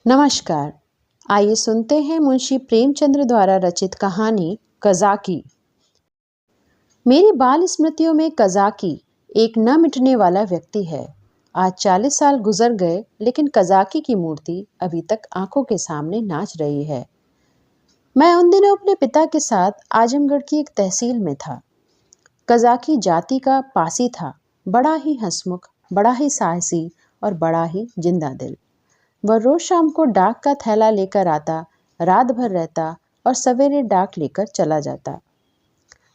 नमस्कार। आइए सुनते हैं मुंशी प्रेमचंद्र द्वारा रचित कहानी कज़ाकी। मेरी बाल स्मृतियों में कज़ाकी एक न मिटने वाला व्यक्ति है। आज 40 साल गुजर गए, लेकिन कज़ाकी की मूर्ति अभी तक आंखों के सामने नाच रही है। मैं उन दिनों अपने पिता के साथ आजमगढ़ की एक तहसील में था। कज़ाकी जाति का पासी था, बड़ा ही हंसमुख, बड़ा ही साहसी और बड़ा ही जिंदा दिल। वह रोज शाम को डाक का थैला लेकर आता, रात भर रहता और सवेरे डाक लेकर चला जाता।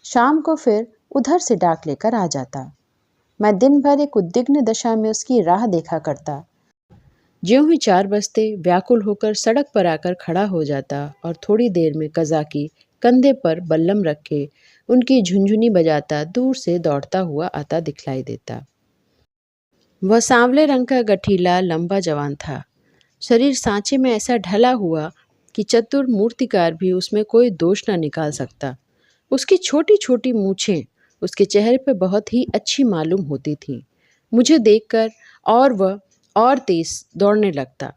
शाम को फिर उधर से डाक लेकर आ जाता। मैं दिन भर एक उद्विग्न दशा में उसकी राह देखा करता। ज्यों ही 4 बजते व्याकुल होकर सड़क पर आकर खड़ा हो जाता और थोड़ी देर में कज़ाकी कंधे पर बल्लम रखे उनकी झुनझुनी बजाता दूर से दौड़ता हुआ आता दिखलाई देता। वह सांवले रंग का गठीला लंबा जवान था। शरीर सांचे में ऐसा ढला हुआ कि चतुर मूर्तिकार भी उसमें कोई दोष न निकाल सकता। उसकी छोटी छोटी मूछें उसके चेहरे पर बहुत ही अच्छी मालूम होती थीं। मुझे देखकर और वह और तेज दौड़ने लगता।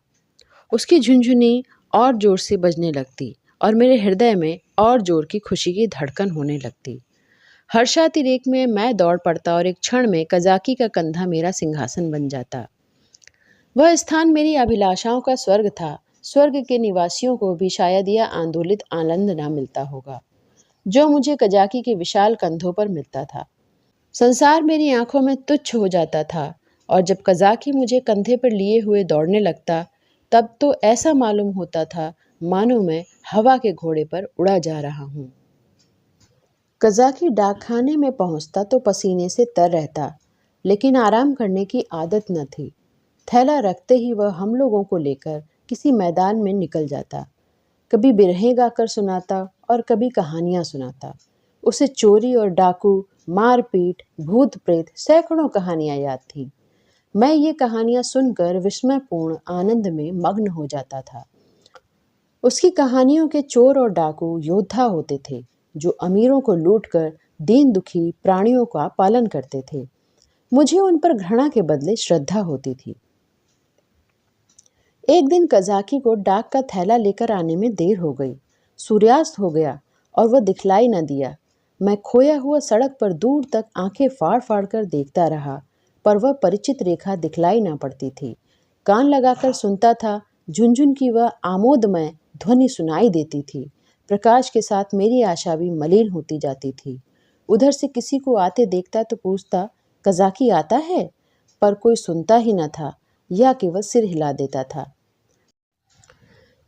उसकी झुनझुनी और जोर से बजने लगती और मेरे हृदय में और जोर की खुशी की धड़कन होने लगती। हर्षातिरेक में मैं दौड़ पड़ता और एक क्षण में कज़ाकी का कंधा मेरा सिंहासन बन जाता। वह स्थान मेरी अभिलाषाओं का स्वर्ग था। स्वर्ग के निवासियों को भी शायद यह आंदोलित आनंद न मिलता होगा जो मुझे कज़ाकी के विशाल कंधों पर मिलता था। संसार मेरी आंखों में तुच्छ हो जाता था और जब कज़ाकी मुझे कंधे पर लिए हुए दौड़ने लगता, तब तो ऐसा मालूम होता था मानो मैं हवा के घोड़े पर उड़ा जा रहा हूँ। कज़ाकी डाकखाने में पहुँचता तो पसीने से तर रहता, लेकिन आराम करने की आदत न थी। थैला रखते ही वह हम लोगों को लेकर किसी मैदान में निकल जाता। कभी बिरहे गाकर सुनाता और कभी कहानियां सुनाता। उसे चोरी और डाकू, मारपीट, भूत प्रेत सैकड़ों कहानियां याद थीं। मैं ये कहानियां सुनकर विस्मयपूर्ण आनंद में मग्न हो जाता था। उसकी कहानियों के चोर और डाकू योद्धा होते थे जो अमीरों को लूटकर दीन दुखी प्राणियों का पालन करते थे। मुझे उन पर घृणा के बदले श्रद्धा होती थी। एक दिन कज़ाकी को डाक का थैला लेकर आने में देर हो गई। सूर्यास्त हो गया और वह दिखलाई न दिया। मैं खोया हुआ सड़क पर दूर तक आंखें फाड़ फाड़ कर देखता रहा, पर वह परिचित रेखा दिखलाई न पड़ती थी। कान लगाकर सुनता था, झुनझुन की वह आमोदमय ध्वनि सुनाई देती थी। प्रकाश के साथ मेरी आशा भी मलिन होती जाती थी। उधर से किसी को आते देखता तो पूछता, कज़ाकी आता है? पर कोई सुनता ही न था या केवल सिर हिला देता था।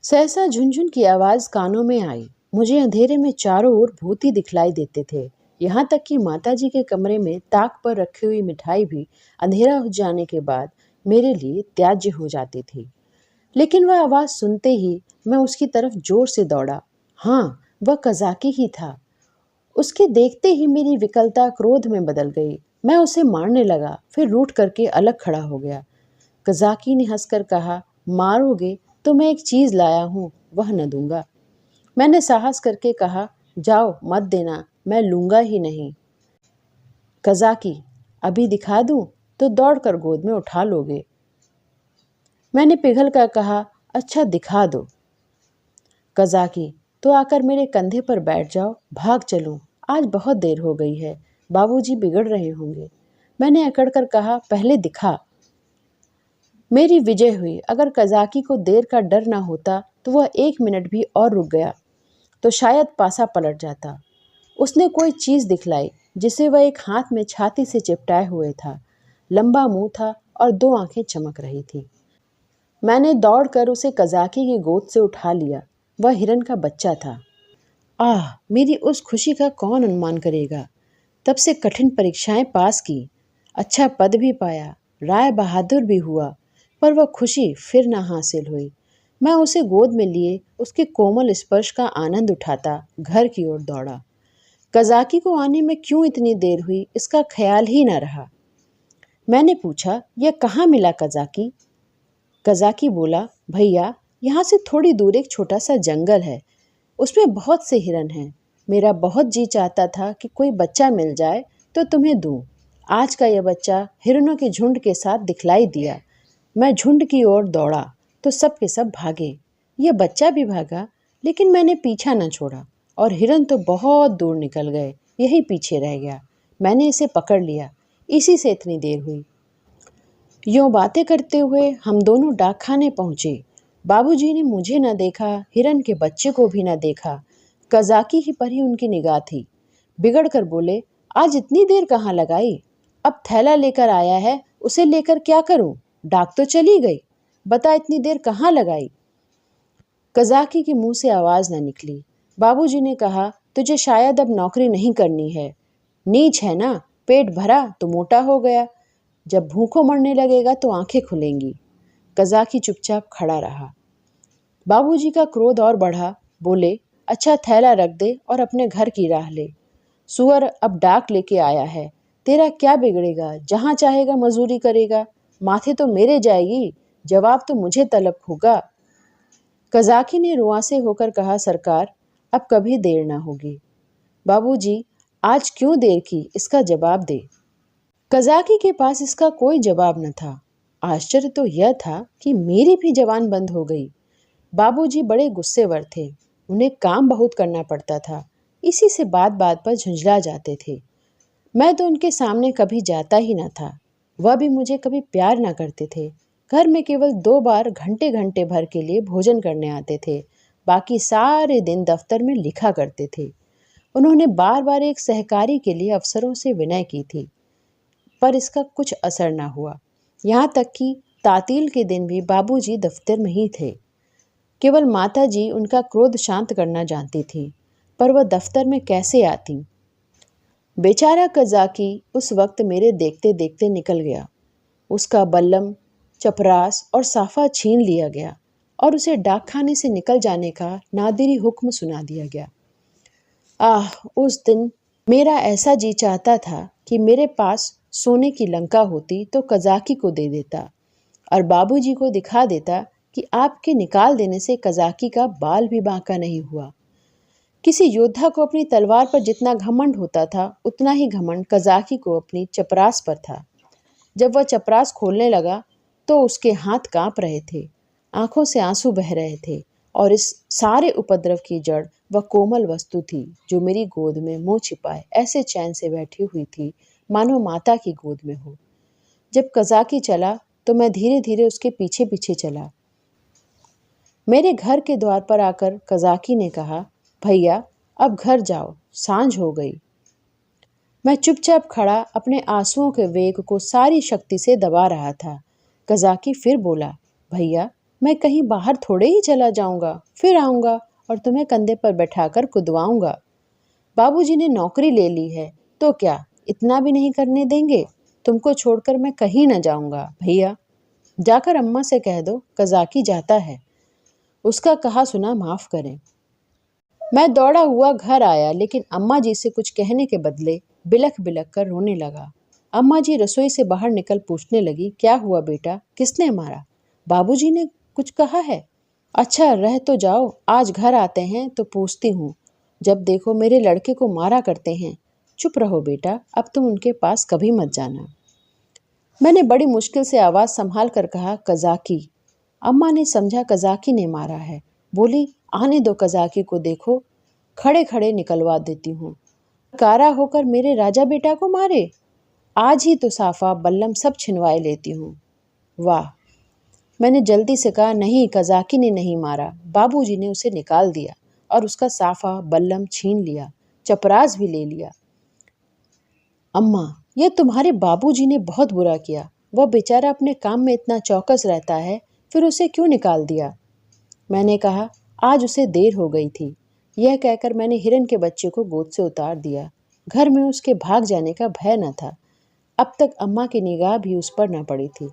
सहसा झुनझुन की आवाज कानों में आई। मुझे अंधेरे में चारों ओर भूत ही दिखलाई देते थे। यहाँ तक कि माताजी के कमरे में ताक पर रखी हुई मिठाई भी अंधेरा हो जाने के बाद मेरे लिए त्याज्य हो जाती थी। लेकिन वह आवाज सुनते ही मैं उसकी तरफ जोर से दौड़ा। हाँ, वह कज़ाकी ही था। उसके देखते ही मेरी विकलता क्रोध में बदल गई। मैं उसे मारने लगा, फिर रूठ करके अलग खड़ा हो गया। कज़ाकी ने हंसकर कहा, मारोगे तो मैं एक चीज़ लाया हूँ, वह न दूंगा। मैंने साहस करके कहा, जाओ मत देना, मैं लूंगा ही नहीं। कज़ाकी, अभी दिखा दूं तो दौड़कर गोद में उठा लोगे। मैंने पिघल कर कहा, अच्छा दिखा दो। कज़ाकी, तो आकर मेरे कंधे पर बैठ जाओ, भाग चलूं, आज बहुत देर हो गई है, बाबूजी बिगड़ रहे होंगे। मैंने अकड़ कर कहा, पहले दिखा। मेरी विजय हुई। अगर कज़ाकी को देर का डर न होता तो वह 1 मिनट भी और रुक गया तो शायद पासा पलट जाता। उसने कोई चीज़ दिखलाई जिसे वह एक हाथ में छाती से चिपटाए हुए था। लंबा मुंह था और 2 आंखें चमक रही थी। मैंने दौड़कर उसे कज़ाकी की गोद से उठा लिया। वह हिरन का बच्चा था। आह, मेरी उस खुशी का कौन अनुमान करेगा। तब से कठिन परीक्षाएं पास की, अच्छा पद भी पाया, राय बहादुर भी हुआ, पर वह खुशी फिर ना हासिल हुई। मैं उसे गोद में लिए उसके कोमल स्पर्श का आनंद उठाता घर की ओर दौड़ा। कज़ाकी को आने में क्यों इतनी देर हुई इसका ख्याल ही न रहा। मैंने पूछा, यह कहाँ मिला कज़ाकी? कज़ाकी बोला, भैया, यहाँ से थोड़ी दूर एक छोटा सा जंगल है, उसमें बहुत से हिरन हैं। मेरा बहुत जी चाहता था कि कोई बच्चा मिल जाए तो तुम्हें दूं। आज का यह बच्चा हिरनों के झुंड के साथ दिखलाई दिया। मैं झुंड की ओर दौड़ा तो सब के सब भागे। यह बच्चा भी भागा, लेकिन मैंने पीछा न छोड़ा और हिरन तो बहुत दूर निकल गए, यही पीछे रह गया। मैंने इसे पकड़ लिया, इसी से इतनी देर हुई। यूं बातें करते हुए हम दोनों डाकखाने पहुंचे। बाबूजी ने मुझे न देखा, हिरन के बच्चे को भी न देखा। कजाकी ही पर ही उनकी निगाह थी। बिगड़ कर बोले, आज इतनी देर कहाँ लगाई? अब थैला लेकर आया है, उसे लेकर क्या करूं? डाक तो चली गई, बता इतनी देर कहाँ लगाई? कजाकी के मुंह से आवाज न निकली। बाबूजी ने कहा, तुझे शायद अब नौकरी नहीं करनी है। नीच है ना, पेट भरा तो मोटा हो गया, जब भूखों मरने लगेगा तो आंखें खुलेंगी। कजाकी चुपचाप खड़ा रहा। बाबूजी का क्रोध और बढ़ा। बोले, अच्छा थैला रख दे और अपने घर की राह ले। सुअर अब डाक लेके आया है, तेरा क्या बिगड़ेगा? जहां चाहेगा मजदूरी करेगा, माथे तो मेरे जाएगी, जवाब तो मुझे तलब होगा। कजाकी ने रुआंसे होकर कहा, सरकार अब कभी देर ना होगी। बाबूजी, आज क्यों देर की, इसका जवाब दे। कजाकी के पास इसका कोई जवाब न था। आश्चर्य तो यह था कि मेरी भी जबान बंद हो गई। बाबूजी बड़े गुस्सेवर थे, उन्हें काम बहुत करना पड़ता था, इसी से बात बात पर झुंझला जाते थे। मैं तो उनके सामने कभी जाता ही न था, वह भी मुझे कभी प्यार न करते थे। घर में केवल 2 बार घंटे घंटे भर के लिए भोजन करने आते थे, बाकी सारे दिन दफ्तर में लिखा करते थे। उन्होंने बार बार एक सहकारी के लिए अफसरों से विनय की थी, पर इसका कुछ असर न हुआ। यहाँ तक कि तातील के दिन भी बाबूजी दफ्तर में ही थे। केवल माताजी उनका क्रोध शांत करना जानती थी, पर वह दफ्तर में कैसे आती? बेचारा कजाकी उस वक्त मेरे देखते देखते निकल गया। उसका बल्लम, चपरास और साफा छीन लिया गया और उसे डाकखाने से निकल जाने का नादिरी हुक्म सुना दिया गया। आह, उस दिन मेरा ऐसा जी चाहता था कि मेरे पास सोने की लंका होती तो कजाकी को दे देता और बाबूजी को दिखा देता कि आपके निकाल देने से कजाकी का बाल भी बांका नहीं हुआ। किसी योद्धा को अपनी तलवार पर जितना घमंड होता था, उतना ही घमंड कजाकी को अपनी चपरास पर था। जब वह चपरास खोलने लगा तो उसके हाथ कांप रहे थे, आंखों से आंसू बह रहे थे और इस सारे उपद्रव की जड़ वह कोमल वस्तु थी जो मेरी गोद में मुंह छिपाए ऐसे चैन से बैठी हुई थी मानो माता की गोद में हो। जब कजाकी चला तो मैं धीरे धीरे उसके पीछे पीछे चला। मेरे घर के द्वार पर आकर कजाकी ने कहा, भैया अब घर जाओ, सांझ हो गई। मैं चुपचाप खड़ा अपने आंसुओं के वेग को सारी शक्ति से दबा रहा था। कजाकी फिर बोला, भैया मैं कहीं बाहर थोड़े ही चला जाऊंगा, फिर आऊंगा और तुम्हें कंधे पर बैठाकर कुदवाऊंगा। बाबूजी ने नौकरी ले ली है तो क्या इतना भी नहीं करने देंगे? तुमको छोड़कर मैं कहीं न जाऊंगा भैया। जाकर अम्मा से कह दो कजाकी जाता है, उसका कहा सुना माफ करें। मैं दौड़ा हुआ घर आया, लेकिन अम्मा जी से कुछ कहने के बदले बिलख बिलख कर रोने लगा। अम्मा जी रसोई से बाहर निकल पूछने लगी, क्या हुआ बेटा, किसने मारा? बाबूजी ने कुछ कहा है? अच्छा रह तो जाओ, आज घर आते हैं तो पूछती हूँ, जब देखो मेरे लड़के को मारा करते हैं। चुप रहो बेटा, अब तुम उनके पास कभी मत जाना। मैंने बड़ी मुश्किल से आवाज़ संभाल कर कहा, कजाकी। अम्मा ने समझा कजाकी ने मारा है। बोली, आने दो कजाकी को, देखो खड़े खड़े निकलवा देती हूँ। कारा होकर मेरे राजा बेटा को मारे, आज ही तो साफा बल्लम सब छिनवाए लेती हूँ। वाह। मैंने जल्दी से कहा, नहीं कजाकी ने नहीं मारा, बाबूजी ने उसे निकाल दिया और उसका साफा बल्लम छीन लिया, चपरास भी ले लिया। अम्मा, यह तुम्हारे बाबूजी ने बहुत बुरा किया, वह बेचारा अपने काम में इतना चौकस रहता है, फिर उसे क्यों निकाल दिया? मैंने कहा, आज उसे देर हो गई थी। यह कहकर मैंने हिरन के बच्चे को गोद से उतार दिया। घर में उसके भाग जाने का भय न था। अब तक अम्मा की निगाह भी उस पर न पड़ी थी।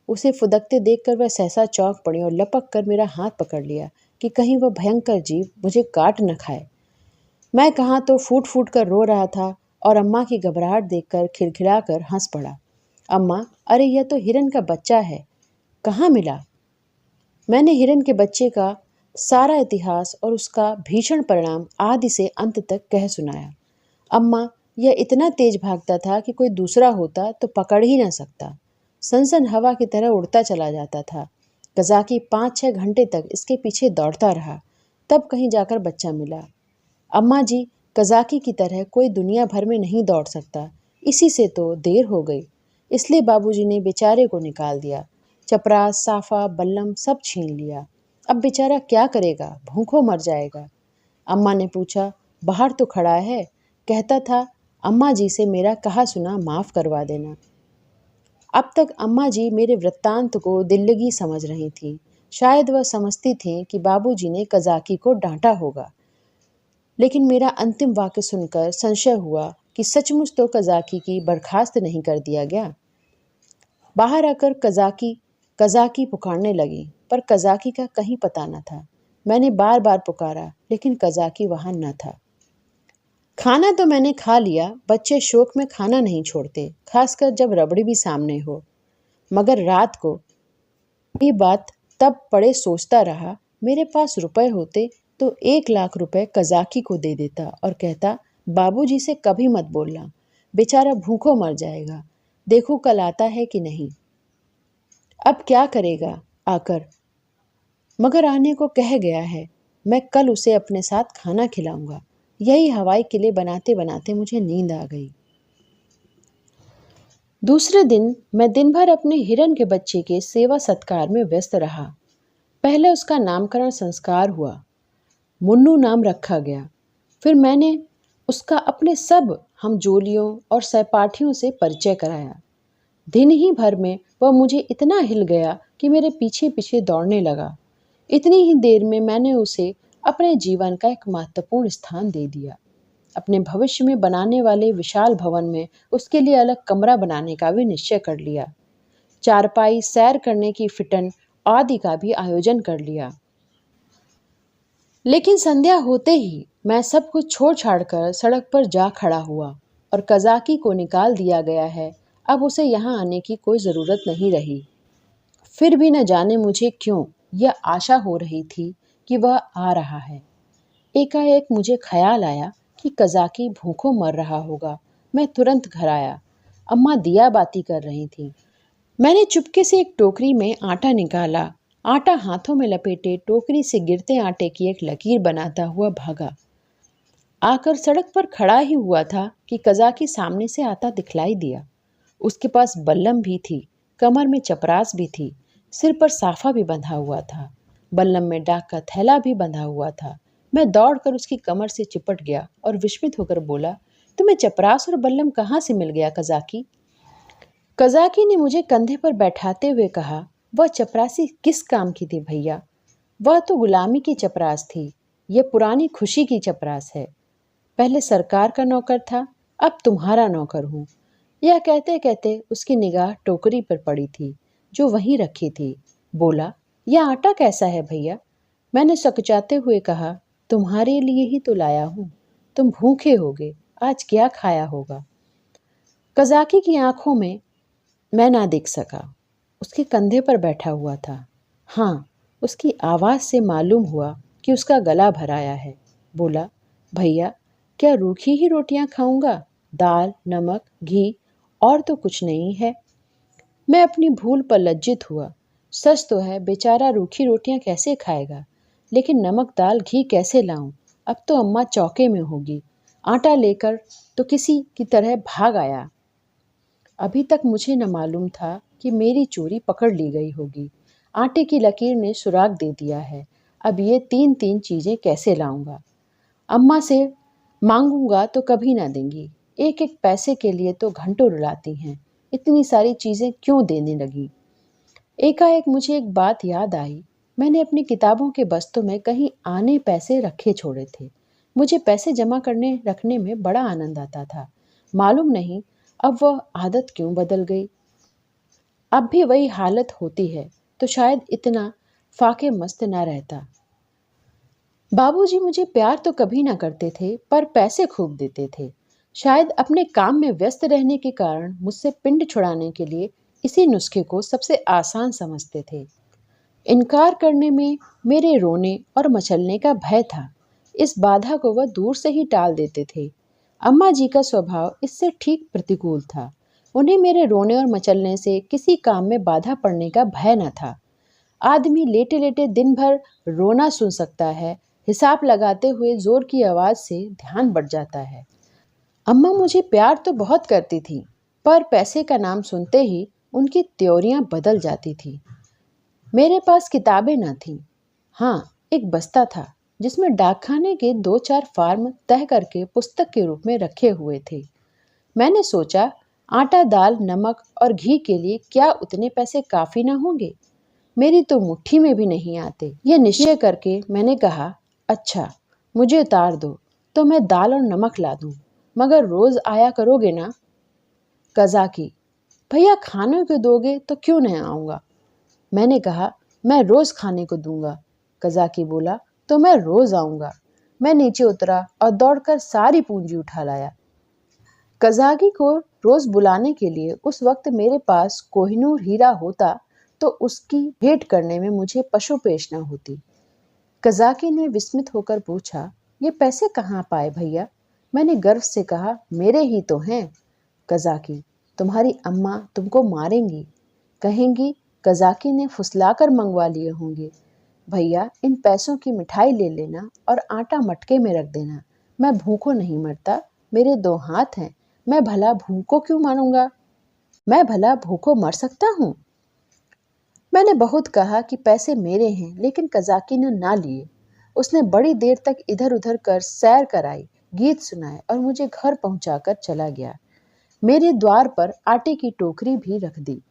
उसे फुदकते देखकर वह सहसा चौंक पड़ी और लपक कर मेरा हाथ पकड़ लिया कि कहीं वह भयंकर जीव मुझे काट न खाए। मैं कहाँ तो फूट फूट कर रो रहा था और अम्मा की घबराहट देखकर खिलखिला कर हंस पड़ा। अम्मा, अरे यह तो हिरन का बच्चा है, कहाँ मिला? मैंने हिरन के बच्चे का सारा इतिहास और उसका भीषण परिणाम आदि से अंत तक कह सुनाया। अम्मा, यह इतना तेज भागता था कि कोई दूसरा होता तो पकड़ ही न सकता। सनसन हवा की तरह उड़ता चला जाता था। कज़ाकी 5-6 घंटे तक इसके पीछे दौड़ता रहा, तब कहीं जाकर बच्चा मिला। अम्मा जी, कज़ाकी की तरह कोई दुनिया भर में नहीं दौड़ सकता, इसी से तो देर हो गई। इसलिए बाबूजी ने बेचारे को निकाल दिया। चपरास, साफा, बल्लम सब छीन लिया। अब बेचारा क्या करेगा, भूखों मर जाएगा। अम्मा ने पूछा, बाहर तो खड़ा है, कहता था अम्मा जी से मेरा कहा सुना माफ़ करवा देना। अब तक अम्मा जी मेरे वृत्तांत को दिल्लगी समझ रही थीं। शायद वह समझती थीं कि बाबूजी ने कज़ाकी को डांटा होगा। लेकिन मेरा अंतिम वाक्य सुनकर संशय हुआ कि सचमुच तो कज़ाकी की बर्खास्त नहीं कर दिया गया। बाहर आकर कज़ाकी कज़ाकी पुकारने लगी, पर कज़ाकी का कहीं पता न था। मैंने बार बार पुकारा, लेकिन कज़ाकी वहाँ न था। खाना तो मैंने खा लिया, बच्चे शौक में खाना नहीं छोड़ते, खासकर जब रबड़ी भी सामने हो। मगर रात को ये बात तब पड़े सोचता रहा, मेरे पास रुपए होते तो 1 लाख रुपए कज़ाकी को दे देता और कहता, बाबूजी से कभी मत बोलना, बेचारा भूखों मर जाएगा, देखो कल आता है कि नहीं। अब क्या करेगा आकर, मगर आने को कह गया है, मैं कल उसे अपने साथ खाना खिलाऊंगा। यही हवाई किले बनाते बनाते मुझे नींद आ गई। दूसरे दिन मैं दिन भर अपने हिरन के बच्चे के सेवा सत्कार में व्यस्त रहा। पहले उसका नामकरण संस्कार हुआ, मुन्नू नाम रखा गया। फिर मैंने उसका अपने सब हमजोलियों और सहपाठियों से परिचय कराया। दिन ही भर में वह मुझे इतना हिल गया कि मेरे पीछे पीछे दौड़ने लगा। इतनी ही देर में मैंने उसे अपने जीवन का एक महत्वपूर्ण स्थान दे दिया। अपने भविष्य में बनाने वाले विशाल भवन में उसके लिए अलग कमरा बनाने का भी निश्चय कर लिया। चारपाई, सैर करने की फिटन आदि का भी आयोजन कर लिया। लेकिन संध्या होते ही मैं सब कुछ छोड़ छाड़ कर सड़क पर जा खड़ा हुआ और कज़ाकी को निकाल दिया गया है, अब उसे यहाँ आने की कोई ज़रूरत नहीं रही। फिर भी न जाने मुझे क्यों यह आशा हो रही थी कि वह आ रहा है। एकाएक मुझे ख्याल आया कि कज़ाकी भूखों मर रहा होगा। मैं तुरंत घर आया। अम्मा दिया बाती कर रही थीं। मैंने चुपके से एक टोकरी में आटा निकाला। आटा हाथों में लपेटे टोकरी से गिरते आटे की एक लकीर बनाता हुआ भागा। आकर सड़क पर खड़ा ही हुआ था कि कज़ाकी सामने से आता दिखलाई दिया। उसके पास बल्लम भी थी, कमर में चपरास भी थी, सिर पर साफा भी बंधा हुआ था, बल्लम में डाक का थैला भी बंधा हुआ था। मैं दौड़कर उसकी कमर से चिपट गया और विस्मित होकर बोला, तुम्हें चपरास और बल्लम कहाँ से मिल गया कज़ाकी? कज़ाकी ने मुझे कंधे पर बैठाते हुए कहा, वह चपरासी किस काम की थी भैया? वह तो गुलामी की चपरास थी, यह पुरानी खुशी की चपरास है। पहले सरकार का नौकर था, अब तुम्हारा नौकर हूँ। यह कहते कहते उसकी निगाह टोकरी पर पड़ी थी जो वहीं रखी थी। बोला, यह आटा कैसा है भैया? मैंने सकचाते हुए कहा, तुम्हारे लिए ही तो लाया हूँ, तुम भूखे होगे, आज क्या खाया होगा? कज़ाकी की आंखों में मैं ना देख सका। उसके कंधे पर बैठा हुआ था। हाँ, उसकी आवाज़ से मालूम हुआ कि उसका गला भराया है। बोला, भैया क्या रूखी ही रोटियां खाऊंगा? दाल, नमक, घी और तो कुछ नहीं है। मैं अपनी भूल पर लज्जित हुआ। सच तो है, बेचारा रूखी रोटियां कैसे खाएगा, लेकिन नमक, दाल, घी कैसे लाऊं? अब तो अम्मा चौके में होगी। आटा लेकर तो किसी की तरह भाग आया। अभी तक मुझे न मालूम था कि मेरी चोरी पकड़ ली गई होगी। आटे की लकीर ने सुराग दे दिया है। अब ये तीन तीन चीज़ें कैसे लाऊंगा? अम्मा से मांगूंगा तो कभी ना देंगी। एक एक पैसे के लिए तो घंटों रुलाती हैं। इतनी सारी चीज़ें क्यों देने लगी? एकाएक मुझे एक बात याद आई। मैंने अपनी किताबों के बस्तों में कहीं आने पैसे रखे छोड़े थे। मुझे पैसे जमा करने रखने में बड़ा आनंद आता था। मालूम नहीं अब वह आदत क्यों बदल गई। अब भी वही हालत होती है तो शायद इतना फाके मस्त ना रहता। बाबूजी मुझे प्यार तो कभी ना करते थे, पर पैसे खूब देते थे। शायद अपने काम में व्यस्त रहने के कारण मुझसे पिंड छुड़ाने के लिए इसी नुस्खे को सबसे आसान समझते थे। इनकार करने में मेरे रोने और मचलने का भय था। इस बाधा को वह दूर से ही टाल देते थे। अम्मा जी का स्वभाव इससे ठीक प्रतिकूल था। उन्हें मेरे रोने और मचलने से किसी काम में बाधा पड़ने का भय न था। आदमी लेटे लेटे दिन भर रोना सुन सकता है, हिसाब लगाते हुए जोर की आवाज से ध्यान बढ़ जाता है। अम्मा मुझे प्यार तो बहुत करती थी, पर पैसे का नाम सुनते ही उनकी त्योरियां बदल जाती थी। मेरे पास किताबें न थीं। हाँ, एक बस्ता था जिसमें डाकखाने के 2-4 फार्म तह करके पुस्तक के रूप में रखे हुए थे। मैंने सोचा, आटा, दाल, नमक और घी के लिए क्या उतने पैसे काफी न होंगे? मेरी तो मुट्ठी में भी नहीं आते। यह निश्चय करके मैंने कहा, अच्छा, मुझे उतार दो तो मैं दाल और नमक ला दूं, मगर रोज आया करोगे ना? कज़ाकी: भैया खाने को दोगे तो क्यों नहीं आऊंगा? मैंने कहा, मैं रोज खाने को दूंगा। कज़ाकी बोला, तो मैं रोज आऊंगा। मैं नीचे उतरा और दौड़कर सारी पूंजी उठा लाया। कज़ाकी को रोज बुलाने के लिए उस वक्त मेरे पास कोहिनूर हीरा होता तो उसकी भेंट करने में मुझे पशुपेश न होती। कज़ाकी ने विस्मित होकर पूछा, ये पैसे कहाँ पाए भैया? मैंने गर्व से कहा, मेरे ही तो हैं। कज़ाकी: तुम्हारी अम्मा तुमको मारेंगी, कहेंगी कज़ाकी ने फुसलाकर मंगवा लिए होंगे। भैया, इन पैसों की मिठाई ले लेना और आटा मटके में रख देना। मैं भूखों नहीं मरता, मेरे 2 हाथ हैं, मैं भला भूखों क्यों मारूंगा? मैं भला भूखों मर सकता हूँ? मैंने बहुत कहा कि पैसे मेरे हैं, लेकिन कज़ाकी ने ना लिए। उसने बड़ी देर तक इधर उधर कर सैर कराई, गीत सुनाए और मुझे घर पहुंचाकर चला गया। मेरे द्वार पर आटे की टोकरी भी रख दी।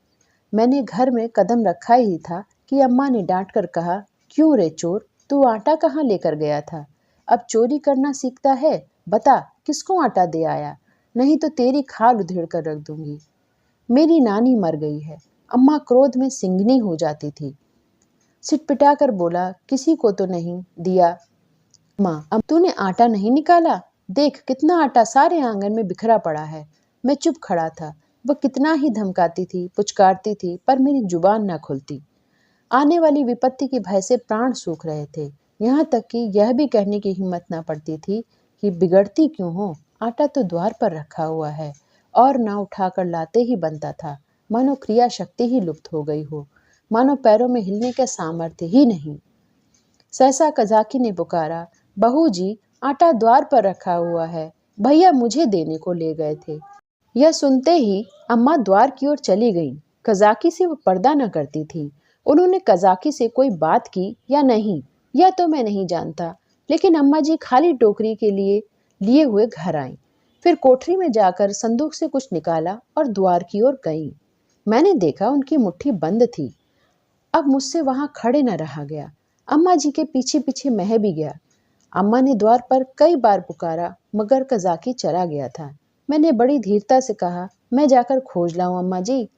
मैंने घर में कदम रखा ही था कि अम्मा ने डांट कर कहा, क्यों रे चोर, तू आटा कहाँ लेकर गया था? अब चोरी करना सीखता है? बता, किसको आटा दे आया? नहीं तो तेरी खाल उधेड़ कर रख दूंगी। मेरी नानी मर गई है। अम्मा क्रोध में सिंगनी हो जाती थी। सिटपिटा कर बोला, किसी को तो नहीं दिया। माँ, अब तूने आटा नहीं निकाला? देख कितना आटा सारे आंगन में बिखरा पड़ा है। मैं चुप खड़ा था। वह कितना ही धमकाती थी, पुचकारती थी, पर मेरी जुबान न खुलती। आने वाली विपत्ति के भय से प्राण सूख रहे थे। यहाँ तक कि यह भी कहने की हिम्मत न पड़ती थी कि बिगड़ती क्यों हो, आटा तो द्वार पर रखा हुआ है और ना उठाकर लाते ही बनता था। मानो क्रिया शक्ति ही लुप्त हो गई हो, मानो पैरों में हिलने का सामर्थ्य ही नहीं। सहसा कज़ाकी ने पुकारा, बहू जी, आटा द्वार पर रखा हुआ है, भैया मुझे देने को ले गए थे। यह सुनते ही अम्मा द्वार की ओर चली गईं। कज़ाकी से वो पर्दा न करती थी। उन्होंने कज़ाकी से कोई बात की या नहीं, यह तो मैं नहीं जानता, लेकिन अम्मा जी खाली टोकरी के लिए हुए घर आईं। फिर कोठरी में जाकर संदूक से कुछ निकाला और द्वार की ओर गईं। मैंने देखा उनकी मुट्ठी बंद थी। अब मुझसे वहां खड़े न रहा गया। अम्मा जी के पीछे पीछे मैं भी गया। अम्मा ने द्वार पर कई बार पुकारा, मगर कज़ाकी चला गया था। मैंने बड़ी धीरता से कहा, मैं जाकर खोज लाऊं अम्मा जी।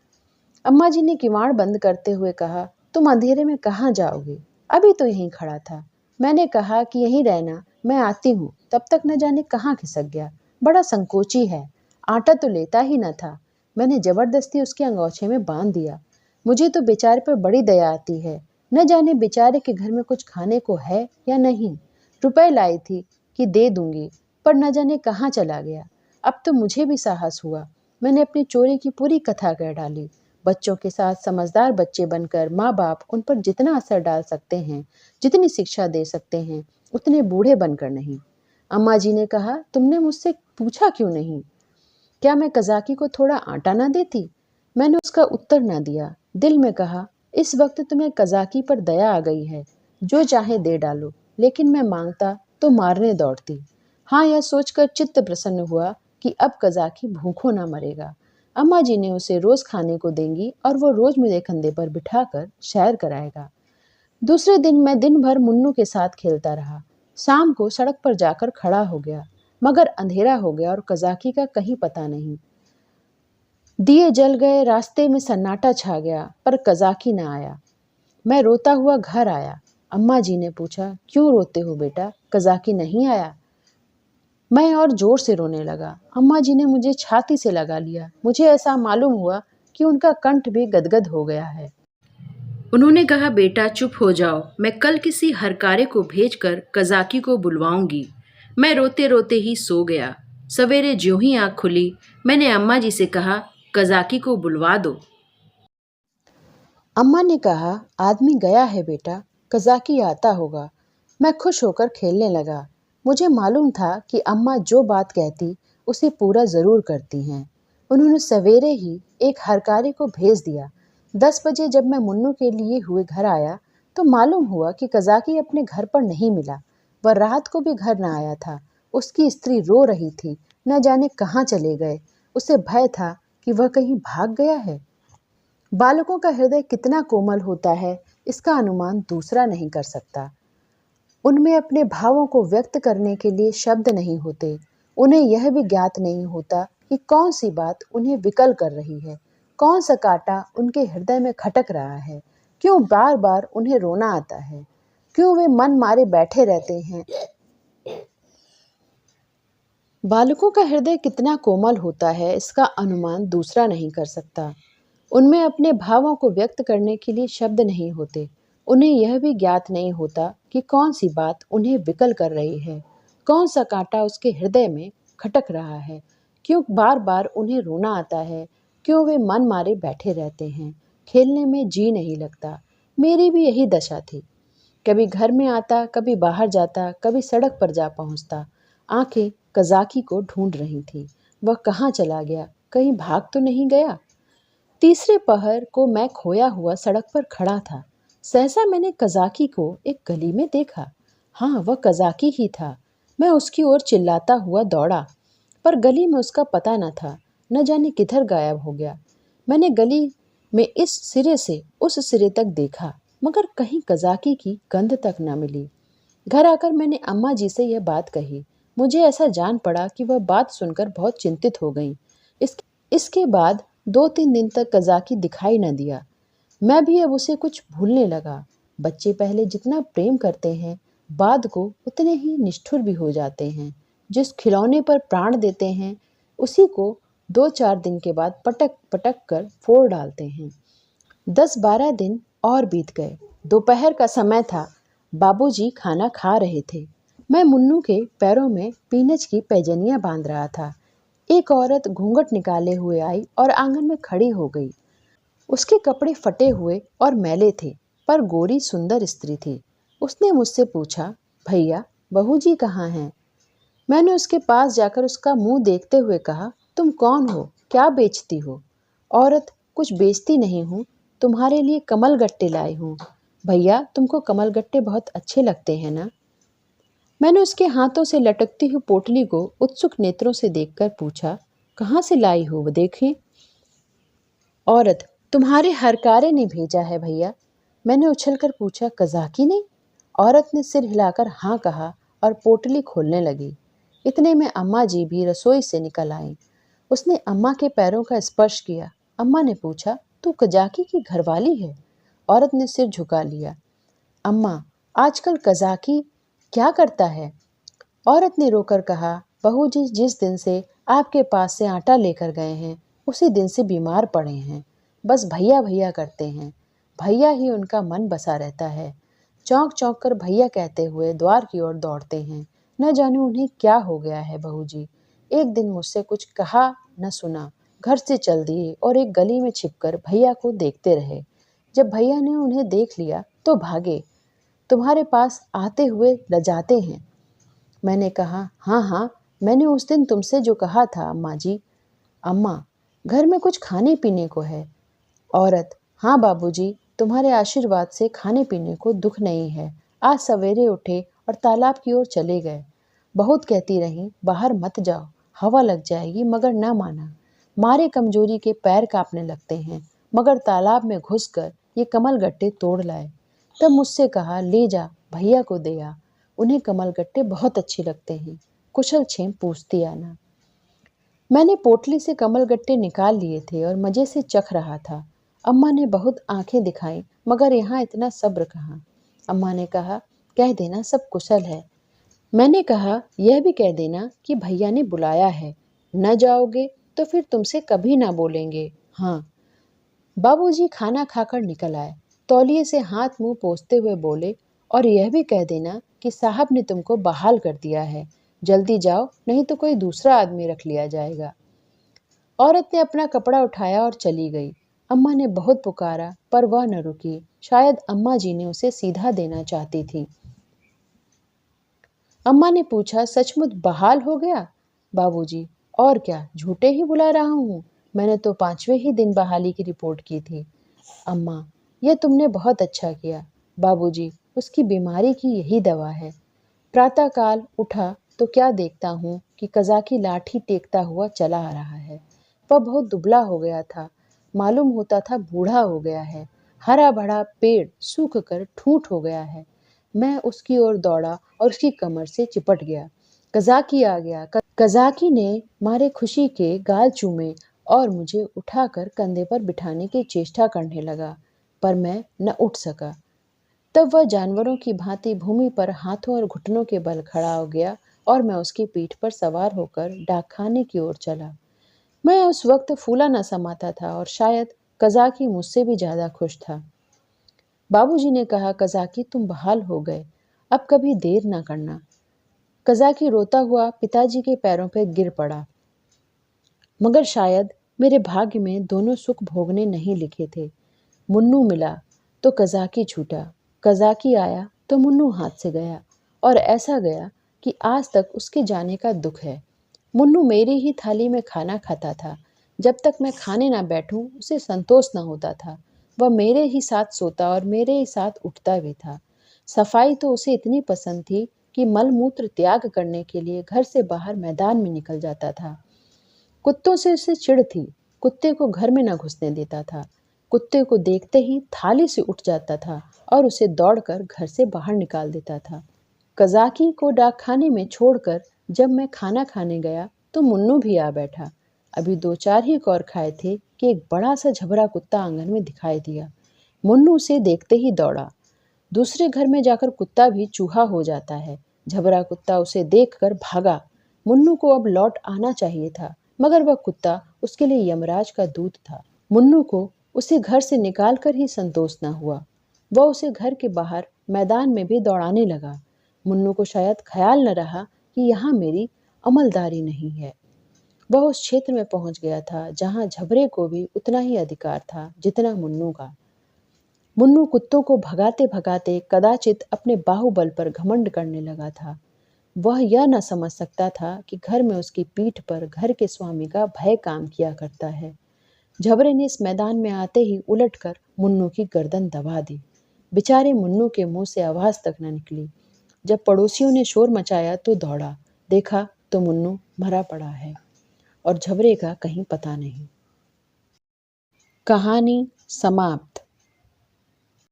अम्मा जी ने किवाड़ बंद करते हुए कहा, तुम अंधेरे में कहाँ जाओगे? अभी तो यहीं खड़ा था। मैंने कहा कि यहीं रहना, मैं आती हूँ। तब तक न जाने कहाँ खिसक गया। बड़ा संकोची है, आटा तो लेता ही न था। मैंने जबरदस्ती उसके अंगोछे में बांध दिया। मुझे तो बेचारे पर बड़ी दया आती है। न जाने बेचारे के घर में कुछ खाने को है या नहीं। रुपए लाई थी कि दे दूंगी, पर न जाने कहाँ चला गया। अब तो मुझे भी साहस हुआ। मैंने अपनी चोरी की पूरी कथा कह डाली। बच्चों के साथ समझदार बच्चे बनकर माँ बाप उन पर जितना असर डाल सकते हैं, जितनी शिक्षा दे सकते हैं, उतने बूढ़े बनकर नहीं। अम्मा जी ने कहा, तुमने मुझसे पूछा क्यों नहीं? क्या मैं कज़ाकी को थोड़ा आटा ना देती? मैंने उसका उत्तर न दिया। दिल में कहा, इस वक्त तुम्हें कज़ाकी पर दया आ गई है, जो चाहे दे डालो, लेकिन मैं मांगता तो मारने दौड़ती। हाँ, यह सोचकर चित्त प्रसन्न हुआ कि अब कज़ाकी भूखों ना मरेगा। अम्मा जी ने उसे रोज खाने को देंगी और वो रोज मेरे कंधे पर बिठाकर सैर कराएगा। दूसरे दिन मैं दिन भर मुन्नू के साथ खेलता रहा। शाम को सड़क पर जाकर खड़ा हो गया, मगर अंधेरा हो गया और कज़ाकी का कहीं पता नहीं। दिए जल गए, रास्ते में सन्नाटा छा गया, पर कज़ाकी न आया। मैं रोता हुआ घर आया। अम्मा जी ने पूछा, क्यों रोते हो बेटा, कज़ाकी नहीं आया? मैं और जोर से रोने लगा। अम्मा जी ने मुझे छाती से लगा लिया। मुझे ऐसा मालूम हुआ कि उनका कंठ भी गदगद हो गया है। उन्होंने कहा, बेटा चुप हो जाओ, मैं कल किसी हरकारे को भेजकर कज़ाकी को बुलवाऊंगी। मैं रोते रोते ही सो गया। सवेरे ज्यों ही आंख खुली, मैंने अम्मा जी से कहा, कज़ाकी को बुलवा दो। अम्मा ने कहा, आदमी गया है बेटा, कज़ाकी आता होगा। मैं खुश होकर खेलने लगा। मुझे मालूम था कि अम्मा जो बात कहती उसे पूरा ज़रूर करती हैं। उन्होंने सवेरे ही एक हरकारी को भेज दिया। 10 बजे जब मैं मुन्नू के लिए हुए घर आया तो मालूम हुआ कि कज़ाकी अपने घर पर नहीं मिला। वह रात को भी घर न आया था। उसकी स्त्री रो रही थी, न जाने कहाँ चले गए। उसे भय था कि वह कहीं भाग गया है। बालकों का हृदय कितना कोमल होता है, इसका अनुमान दूसरा नहीं कर सकता। उनमें अपने भावों को व्यक्त करने के लिए शब्द नहीं होते। उन्हें यह भी ज्ञात नहीं होता कि कौन सी बात उन्हें विकल कर रही है, कौन सा कांटा उनके हृदय में खटक रहा है, क्यों बार बार उन्हें रोना आता है, क्यों वे मन मारे बैठे रहते हैं। बालकों का हृदय कितना कोमल होता है, इसका अनुमान दूसरा नहीं कर सकता। उनमें अपने भावों को व्यक्त करने के लिए शब्द नहीं होते। उन्हें यह भी ज्ञात नहीं होता कि कौन सी बात उन्हें विकल कर रही है, कौन सा कांटा उसके हृदय में खटक रहा है, क्यों बार बार उन्हें रोना आता है, क्यों वे मन मारे बैठे रहते हैं, खेलने में जी नहीं लगता। मेरी भी यही दशा थी। कभी घर में आता, कभी बाहर जाता, कभी सड़क पर जा पहुंचता। आंखें कज़ाकी को ढूंढ रही थी। वह कहाँ चला गया, कहीं भाग तो नहीं गया। तीसरे पहर को मैं खोया हुआ सड़क पर खड़ा था। सहसा मैंने कज़ाकी को एक गली में देखा। हाँ, वह कज़ाकी ही था। मैं उसकी ओर चिल्लाता हुआ दौड़ा, पर गली में उसका पता न था। न जाने किधर गायब हो गया। मैंने गली में इस सिरे से उस सिरे तक देखा, मगर कहीं कज़ाकी की गंध तक न मिली। घर आकर मैंने अम्मा जी से यह बात कही। मुझे ऐसा जान पड़ा कि वह बात सुनकर बहुत चिंतित हो गईं। इस इसके बाद 2-3 दिन तक कज़ाकी दिखाई न दिया। मैं भी अब उसे कुछ भूलने लगा। बच्चे पहले जितना प्रेम करते हैं, बाद को उतने ही निष्ठुर भी हो जाते हैं। जिस खिलौने पर प्राण देते हैं, उसी को 2-4 दिन के बाद पटक-पटक कर फोड़ डालते हैं। 10-12 दिन और बीत गए। दोपहर का समय था। बाबूजी खाना खा रहे थे। मैं मुन्नू के पैरों में पीनच की पैजनियां बांध रहा था। एक औरत घूंघट निकाले हुए आई और आंगन में खड़ी हो गई। उसके कपड़े फटे हुए और मैले थे, पर गोरी सुंदर स्त्री थी। उसने मुझसे पूछा, भैया, बहू जी कहाँ हैं? मैंने उसके पास जाकर उसका मुंह देखते हुए कहा, तुम कौन हो, क्या बेचती हो? औरत, कुछ बेचती नहीं हूँ, तुम्हारे लिए कमल गट्टे लाई हूँ। भैया, तुमको कमल गट्टे बहुत अच्छे लगते हैं ना? मैंने उसके हाथों से लटकती हुई पोटली को उत्सुक नेत्रों से देखकर पूछा, कहाँ से लाई हो, वो देखें। औरत, तुम्हारे हरकारे ने भेजा है भैया। मैंने उछलकर पूछा, कज़ाकी ने? औरत ने सिर हिलाकर हाँ कहा और पोटली खोलने लगी। इतने में अम्मा जी भी रसोई से निकल आईं। उसने अम्मा के पैरों का स्पर्श किया। अम्मा ने पूछा, तू कज़ाकी की घरवाली है? औरत ने सिर झुका लिया। अम्मा, आजकल कज़ाकी क्या करता है? औरत ने रोकर कहा, बहू जी जिस दिन से आपके पास से आटा लेकर गए हैं, उसी दिन से बीमार पड़े हैं। बस भैया भैया करते हैं। भैया ही उनका मन बसा रहता है। चौंक चौंक कर भैया कहते हुए द्वार की ओर दौड़ते हैं। न जाने उन्हें क्या हो गया है बहू जी। एक दिन मुझसे कुछ कहा न सुना, घर से चल दिए और एक गली में छिपकर भैया को देखते रहे। जब भैया ने उन्हें देख लिया तो भागे। तुम्हारे पास आते हुए लजाते हैं। मैंने कहा, हाँ हाँ, मैंने उस दिन तुमसे जो कहा था अम्मा जी। अम्मा, घर में कुछ खाने पीने को है? औरत, हाँ बाबूजी, तुम्हारे आशीर्वाद से खाने पीने को दुख नहीं है। आज सवेरे उठे और तालाब की ओर चले गए। बहुत कहती रही, बाहर मत जाओ, हवा लग जाएगी, मगर न माना। मारे कमजोरी के पैर कांपने लगते हैं, मगर तालाब में घुसकर ये कमल गट्टे तोड़ लाए। तब मुझसे कहा, ले जा, भैया को दे आ, उन्हें कमल गट्टे बहुत अच्छे लगते हैं। कुशल क्षेम पूछती आना। मैंने पोटली से कमल गट्टे निकाल लिए थे और मजे से चख रहा था। अम्मा ने बहुत आंखें दिखाई, मगर यहाँ इतना सब्र कहाँ। अम्मा ने कहा, कह देना सब कुशल है। मैंने कहा, यह भी कह देना कि भैया ने बुलाया है। न जाओगे तो फिर तुमसे कभी ना बोलेंगे। हाँ। बाबूजी खाना खाकर निकल आए। तौलिए से हाथ मुंह पोंछते हुए बोले, और यह भी कह देना कि साहब ने तुमको बहाल कर दिया है। जल्दी जाओ, नहीं तो कोई दूसरा आदमी रख लिया जाएगा। औरत ने अपना कपड़ा उठाया और चली गई। अम्मा ने बहुत पुकारा पर वह न रुकी। शायद अम्मा जी ने उसे सीधा देना चाहती थी। अम्मा ने पूछा, सचमुच बहाल हो गया? बाबूजी, और क्या, झूठे ही बुला रहा हूँ। मैंने तो 5वें ही दिन बहाली की रिपोर्ट की थी। अम्मा, यह तुमने बहुत अच्छा किया। बाबूजी, उसकी बीमारी की यही दवा है। प्रातःकाल उठा तो क्या देखता हूँ कि कज़ाकी लाठी टेकता हुआ चला आ रहा है। वह बहुत दुबला हो गया था, मालूम होता था बूढ़ा हो गया है। हरा भरा पेड़ सूख कर ठूंठ हो गया है। मैं उसकी ओर दौड़ा और उसकी कमर से चिपट गया। कज़ाकी आ गया। कज़ाकी ने मारे खुशी के गाल चूमे और मुझे उठाकर कंधे पर बिठाने की चेष्टा करने लगा, पर मैं न उठ सका। तब वह जानवरों की भांति भूमि पर हाथों और घुटनों के बल खड़ा हो गया और मैं उसकी पीठ पर सवार होकर डाकखाने की ओर चला। मैं उस वक्त फूला न समाता था और शायद कज़ाकी मुझसे भी ज्यादा खुश था। बाबूजी ने कहा, कज़ाकी तुम बहाल हो गए, अब कभी देर न करना। कज़ाकी रोता हुआ पिताजी के पैरों पर गिर पड़ा। मगर शायद मेरे भाग्य में दोनों सुख भोगने नहीं लिखे थे। मुन्नू मिला तो कज़ाकी छूटा, कज़ाकी आया तो मुन्नू हाथ से गया, और ऐसा गया कि आज तक उसके जाने का दुख है। मुन्नू मेरी ही थाली में खाना खाता था। जब तक मैं खाने ना बैठूं उसे संतोष ना होता था। वह मेरे ही साथ सोता और मेरे ही साथ उठता भी था। सफाई तो उसे इतनी पसंद थी कि मल मूत्र त्याग करने के लिए घर से बाहर मैदान में निकल जाता था। कुत्तों से उसे चिढ़ थी। कुत्ते को घर में न घुसने देता था। कुत्ते को देखते ही थाली से उठ जाता था और उसे दौड़कर घर से बाहर निकाल देता था। कज़ाकी को डाकखाने में छोड़कर जब मैं खाना खाने गया तो मुन्नू भी आ बैठा। अभी 2-4 ही कौर खाए थे कि एक बड़ा सा झबरा कुत्ता आंगन में दिखाई दिया। मुन्नू उसे देखते ही दौड़ा। दूसरे घर में जाकर कुत्ता भी चूहा हो जाता है। झबरा कुत्ता उसे देखकर भागा। मुन्नू को अब लौट आना चाहिए था, मगर वह कुत्ता उसके लिए यमराज का दूत था। मुन्नू को उसे घर से निकाल कर ही संतोष न हुआ। वह उसे घर के बाहर मैदान में भी दौड़ाने लगा। मुन्नू को शायद ख्याल न रहा कि यहाँ मेरी अमलदारी नहीं है। वह उस क्षेत्र में पहुंच गया था जहाँ झबरे को भी उतना ही अधिकार था जितना मुन्नू का। मुन्नू कुत्तों को भगाते भगाते कदाचित अपने बाहुबल पर घमंड करने लगा था। वह यह न समझ सकता था कि घर में उसकी पीठ पर घर के स्वामी का भय काम किया करता है। झबरे ने इस मैदान में आते ही उलटकर मुन्नू की गर्दन दबा दी। बेचारे मुन्नू के मुंह से आवाज तक न निकली। जब पड़ोसियों ने शोर मचाया तो दौड़ा, देखा तो मुन्नू मरा पड़ा है और झबरे का कहीं पता नहीं। कहानी समाप्त।